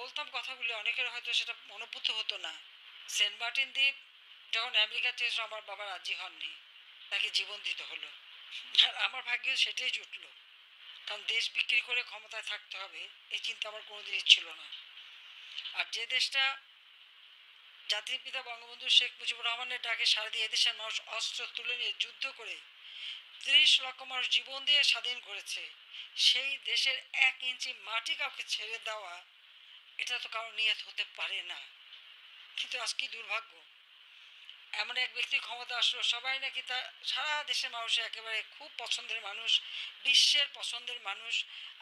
বলতাম কথাগুলি, অনেকের হয়তো সেটা মনোভূত হতো না। সেন্ট মার্টিন দ্বীপ যখন আমেরিকা চেয়েছিল, আমার বাবা রাজি হননি, তাকে জীবন দিতে হলো। আর আমার ভাগ্যে সেটাই জুটলো, কারণ দেশ বিক্রি করে ক্ষমতায় থাকতে হবে এই চিন্তা আমার কোনোদিনই ছিল না। আর যে দেশটা জাতির পিতা বঙ্গবন্ধু শেখ মুজিবুর রহমানের ডাকে সাড়া দিয়ে এদেশের মানুষ অস্ত্র তুলে নিয়ে যুদ্ধ করে 30 লক্ষ মানুষ জীবন দিয়ে স্বাধীন করেছে, সেই দেশের 1 ইঞ্চি মাটি কাউকে ছেড়ে দেওয়া, এটা তো কারো নিয়ত হতে পারে না। কিন্তু আজ কি দুর্ভাগ্য, এমন এক ব্যক্তি ক্ষমতা আসলো, সবাই নাকি তার, সারা দেশের মানুষের একেবারে খুব পছন্দের মানুষ, বিশ্বের পছন্দের মানুষ,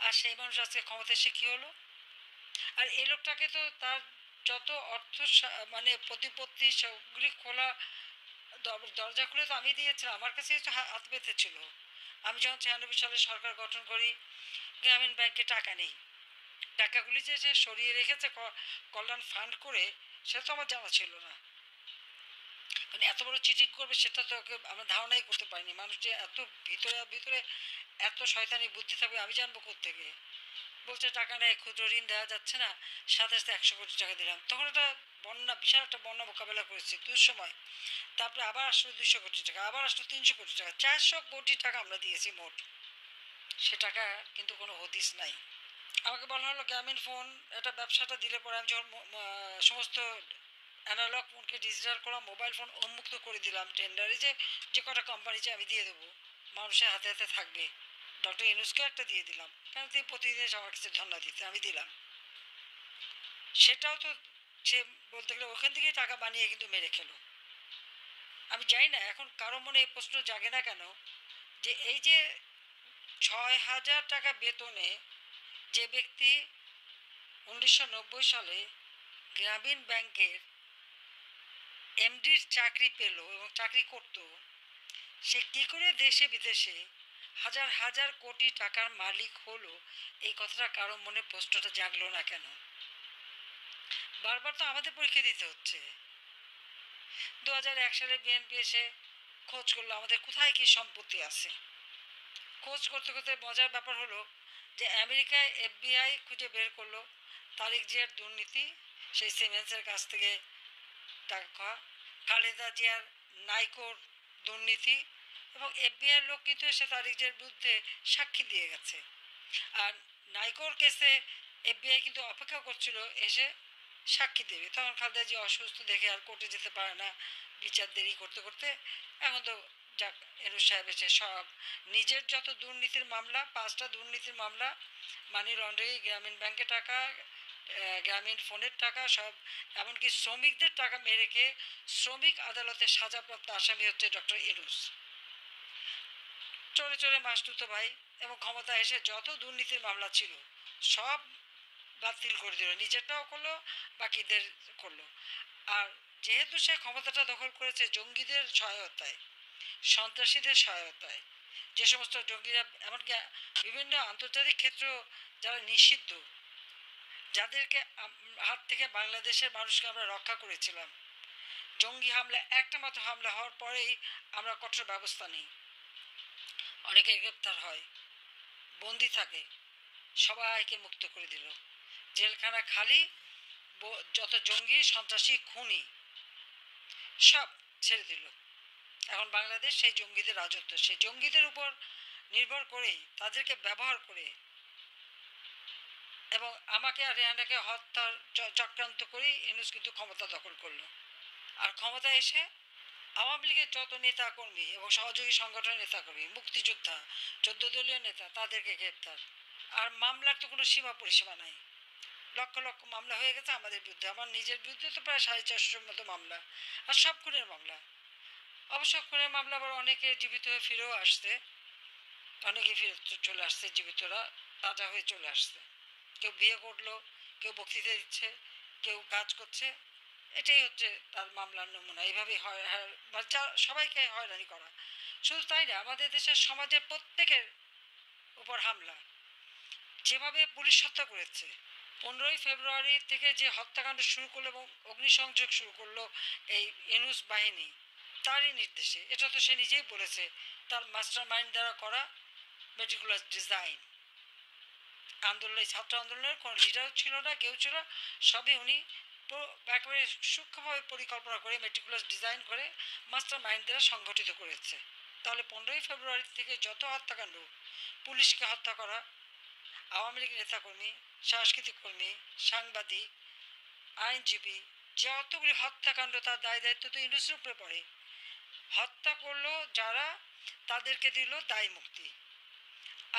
আর সেই মানুষ আজকে ক্ষমতা এসে কী হলো? আর এই লোকটাকে তো তার যত অর্থ মানে প্রতিপত্তি সবগুলি খোলা, দরজা খুলে তো আমি দিয়েছিলাম, আমার কাছে তো হাত পেতে ছিল। আমি যখন 96 সালে সরকার গঠন করি, গ্রামীণ ব্যাংকে টাকা নেই, টাকাগুলি যে যে সরিয়ে রেখেছে কল্যাণ ফান্ড করে, সেটা তো আমার জানা ছিল না। মানে এত বড় চিঠিং করবে সেটা তো আমরা ধারণাই করতে পারিনি। মানুষ যে এত ভিতরে ভিতরে এত শয়তানি বুদ্ধি থাকবে আমি জানবো কোত্থেকে। বলছে টাকা নেই, ক্ষুদ্র ঋণ দেওয়া যাচ্ছে না, সাথে সাথে 100 কোটি টাকা দিলাম। তখন একটা বন্যা, বিশাল একটা বন্যা মোকাবেলা করেছি দুঃসময়। তারপরে আবার আসলো 200 কোটি টাকা, আবার আসলো 300 কোটি টাকা, 400 কোটি টাকা আমরা দিয়েছি মোট। সে টাকা কিন্তু কোনো হদিস নাই। আমাকে বলা হলো গ্রামীণ ফোন এটা ব্যবসাটা দিলে পরে আমি যখন সমস্ত অ্যানালগ ফোনকে ডিজিটাল করা মোবাইল ফোন উন্মুক্ত করে দিলাম টেন্ডারে, যে যে কটা কোম্পানি চাই আমি দিয়ে দেবো, মানুষের হাতে হাতে থাকবে। ডক্টর ইউনুসকে একটা দিয়ে দিলাম, কেন তিনি প্রতিদিন আমার কাছে ধর্ণা দিতে, আমি দিলাম। সেটাও তো সে বলতে গেলে ওখান থেকেই টাকা বানিয়ে কিন্তু মেরে খেলো। আমি জানি না এখন কারো মনে এই প্রশ্ন জাগে না কেন, যে এই যে 6,000 টাকা বেতনে যে ব্যক্তি 1990 সালে গ্রামীণ ব্যাংকের এমডির চাকরি পেল এবং চাকরি করত, সে কী করে দেশে বিদেশে হাজার হাজার কোটি টাকার মালিক হলো, এই কথাটা কারো মনে প্রশ্নটা জাগলো না কেন? বারবার তো আমাদের পরীক্ষা দিতে হচ্ছে। 2001 সালে বিএনপি এসে খোঁজ করলো আমাদের কোথায় কি সম্পত্তি আছে। খোঁজ করতে করতে মজার ব্যাপার হলো যে আমেরিকায় এফবিআই খুঁজে বের করলো তারেক জিয়ার দুর্নীতি, সেই সিমেন্সের কাছ থেকে টাকা খাওয়া, খালেদা জিয়ার নাইকোর দুর্নীতি, এবং এফবিআইয়ের লোক কিন্তু এসে তারেক জিয়ার বিরুদ্ধে সাক্ষী দিয়ে গেছে। আর নাইকোর কেসে এফবিআই কিন্তু অপেক্ষা করছিল এসে সাক্ষী দেবে, তখন খালেদা জিয়া অসুস্থ দেখে আর কোর্টে যেতে পারে না, বিচার দেরি করতে করতে এখন তো যাক, এরু সাহেব এসে সব নিজের যত দুর্নীতির মামলা, 5টা দুর্নীতির মামলা, মানি লন্ডারিং, গ্রামীণ ব্যাংকে টাকা, গ্রামীণ ফোনের টাকা, সব, এমনকি শ্রমিকদের টাকা মেরে খেয়ে শ্রমিক আদালতে সাজাপ্রাপ্ত আসামি হচ্ছে ডক্টর ইউনূস। চলে চলে মাসতুতো ভাই, এবং ক্ষমতা এসে যত দুর্নীতির মামলা ছিল সব বাতিল করে দিল, নিজেরটাও করলো, বাকিদের করলো। আর যেহেতু সে ক্ষমতাটা দখল করেছে জঙ্গিদের সহায়তায়, সন্ত্রাসীদের সহায়তায়, যে সমস্ত জঙ্গিরা, এমনকি বিভিন্ন আন্তর্জাতিক ক্ষেত্র যারা নিষিদ্ধ, যাদেরকে হাত থেকে বাংলাদেশের মানুষকে আমরা রক্ষা করেছিলাম, জঙ্গি হামলা, একটা মাত্র হামলা হওয়ার পরেই আমরা কঠোর ব্যবস্থা নিই, অনেকে গ্রেপ্তার হয়, বন্দি থাকে, সবাইকে মুক্ত করে দিল, জেলখানা খালি, যত জঙ্গি সন্ত্রাসী খুনি সব ছেড়ে দিল। এখন বাংলাদেশ সেই জঙ্গিদের রাজত্ব, সেই জঙ্গিদের উপর নির্ভর করেই, তাদেরকে ব্যবহার করে, এবং আমাকে আর রেহানাকে হত্যার চক্রান্ত করেই ইউনূস কিন্তু ক্ষমতা দখল করলো। আর ক্ষমতা এসে আওয়ামী লীগের যত নেতা কর্মী এবং সহযোগী সংগঠনের নেতাকর্মী, মুক্তিযোদ্ধা, 14 দলীয় নেতা, তাদেরকে গ্রেপ্তার। আর মামলার তো কোনো সীমা পরিসীমা নাই, লক্ষ লক্ষ মামলা হয়ে গেছে আমাদের বিরুদ্ধে, আমার নিজের বিরুদ্ধে তো প্রায় 450-র মতো মামলা, আর সব খুনের মামলা। অবশ্য খুনের মামলা আবার অনেকে জীবিত হয়ে ফিরেও আসছে, অনেকে ফিরে চলে আসছে, জীবিতরা তাজা হয়ে চলে আসছে, কেউ বিয়ে করলো, কেউ বক্তৃতা দিচ্ছে, কেউ কাজ করছে, এটাই হচ্ছে তার মামলার নমুনা। এইভাবেই সবাইকে হয়রানি করা। শুধু তাই না, আমাদের দেশের সমাজের প্রত্যেকের উপর হামলা, যেভাবে পুলিশ হত্যা করেছে, 15ই ফেব্রুয়ারি থেকে যে হত্যাকাণ্ড শুরু করলো এবং অগ্নিসংযোগ শুরু করলো এই ইউনূস বাহিনী, তারই নির্দেশে। এটা তো সে নিজেই বলেছে, তার মাস্টার মাইন্ড দ্বারা করা মেটিকুলাস ডিজাইন। আন্দোলনে, ছাত্র আন্দোলনের কোনো লিডার ছিল না, কেউ ছিল, সবই উনি একেবারে সূক্ষ্মভাবে পরিকল্পনা করে মেটিকুলাস ডিজাইন করে মাস্টার মাইন্ড দ্বারা সংগঠিত করেছে। তাহলে 15ই ফেব্রুয়ারি থেকে যত হত্যাকাণ্ড, পুলিশকে হত্যা করা, আওয়ামী লীগ নেতাকর্মী, সাংস্কৃতিক কর্মী, সাংবাদিক, আইনজীবী, যতগুলি হত্যাকাণ্ড তার দায় দায়িত্ব তো ইউনূসের উপরে পড়ে। হত্যা করলো যারা, তাদেরকে দিল দায় মুক্তি,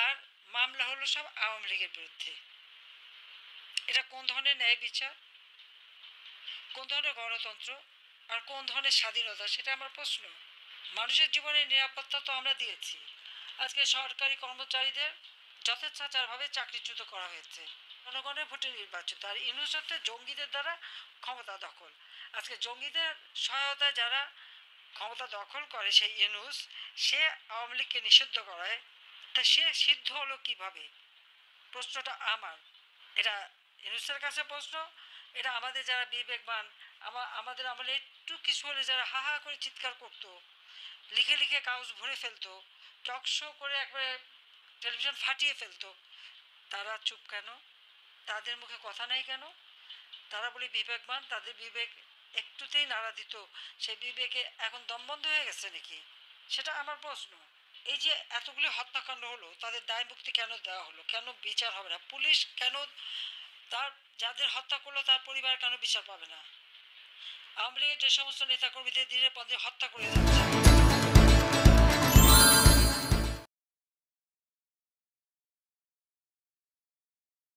আর মামলা হলো সব আওয়ামী লীগের বিরুদ্ধে। এটা কোন ধরনের ন্যায় বিচার, কোন ধরনের গণতন্ত্র, আর কোন ধরনের স্বাধীনতা, সেটা আমার প্রশ্ন। মানুষের জীবনের নিরাপত্তা তো আমরা দিয়েছি, আজকে সরকারি কর্মচারীদের যথেচ্ছাচারভাবে চাকরিচ্যুত করা হয়েছে, জনগণের ভোটে নির্বাচিত, আর ইউনূস হচ্ছে জঙ্গিদের দ্বারা ক্ষমতা দখল। আজকে জঙ্গিদের সহায়তায় যারা ক্ষমতা দখল করে, সেই ইউনূস, সে আওয়ামী লীগকে নিষিদ্ধ করায়, তা সে সিদ্ধ হলো কিভাবে? প্রশ্নটা আমার, এটা ইউনূসের কাছে প্রশ্ন, এটা আমাদের যারা বিবেকবান, আমাদের আমলে একটু কিছু হলে যারা হা হা করে চিৎকার করতো, লিখে লিখে কাগজ ভরে ফেলতো, টক শো করে একবারে টেলিভিশন ফাটিয়ে ফেলতো, তারা চুপ কেন? তাদের মুখে কথা নাই কেন? তারা বলে বিবেকবান, তাদের বিবেক একটুতেই নাড়া দিত, সেই বিবেকে এখন দম বন্ধ হয়ে গেছে নাকি? সেটা আমার প্রশ্ন। এই যে এতগুলি হত্যাকাণ্ড হলো, তাদের দায় মুক্তি কেন দেওয়া হলো? কেন বিচার হবে না? পুলিশ কেন তার, যাদের হত্যা করলো তার পরিবার কেন বিচার পাবে না? আওয়ামী লীগের যে সমস্ত নেতাকর্মীদের দিনের পর দিন হত্যা করে যাচ্ছে,